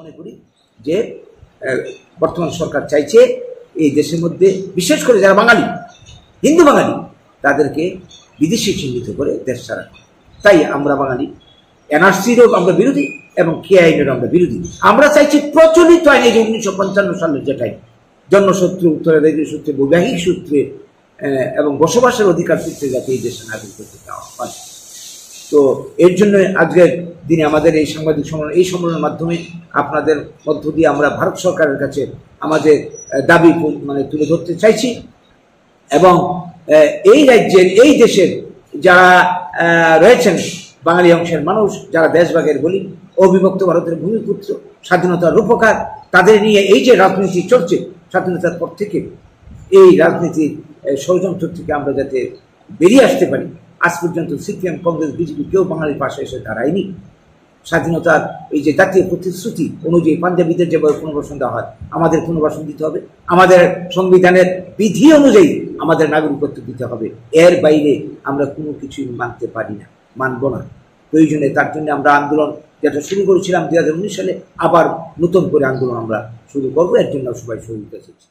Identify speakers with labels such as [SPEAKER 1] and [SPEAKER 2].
[SPEAKER 1] মনে করি যে বর্তমান সরকার চাইছে এই দেশের মধ্যে বিশেষ করে যারা বাঙালি হিন্দু বাঙালি তাদেরকে বিদেশি চিহ্নিত করে দেশ ছাড়া। তাই আমরা বাঙালি এনআরসিরও আমরা বিরোধী এবং কে আইনেরও আমরা বিরোধী। আমরা চাইছি প্রচলিত আইনে যে 1955 সালের যেটাই জন্মসূত্রে উত্তরাধিকারী সূত্রে বৈবাহিক সূত্রে এবং বসবাসের অধিকার সূত্রে যাতে এই দেশে নাগরিক করতে দেওয়া হয়। তো এর জন্য আজকের দিনে আমাদের এই সাংবাদিক সম্মেলন, এই সম্মেলনের মাধ্যমে আপনাদের মধ্য দিয়ে আমরা ভারত সরকারের কাছে আমাদের দাবি তুলে ধরতে চাইছি এবং এই রাজ্যের এই দেশের যারা রয়েছেন বাঙালি অংশের মানুষ, যারা দেশভাগের বলি, অবিভক্ত ভারতের ভূমিপুত্র, স্বাধীনতার রূপকার, তাদের নিয়ে এই যে রাজনীতি চলছে স্বাধীনতার পর থেকে, এই রাজনীতির ষড়যন্ত্র থেকে আমরা যাতে বেরিয়ে আসতে পারি। আজ পর্যন্ত সিপিএম, কংগ্রেস, বিজেপি কেউ বাঙালির পাশে এসে দাঁড়ায়নি। স্বাধীনতার এই যে জাতীয় প্রতিশ্রুতি অনুযায়ী পাঞ্জাবিদের যেভাবে পুনর্বাসন দেওয়া হয়, আমাদের পুনর্বাসন দিতে হবে। আমাদের সংবিধানের বিধি অনুযায়ী আমাদের নাগরিকত্ব দিতে হবে। এর বাইরে আমরা কোনো কিছুই মানতে পারি না, মানব না। প্রয়োজনে তার জন্য আমরা আন্দোলন যেটা শুরু করেছিলাম 2019 সালে, আবার নতুন করে আন্দোলন আমরা শুরু করবো। এর জন্য সবাই সহযোগিতা চাইছি।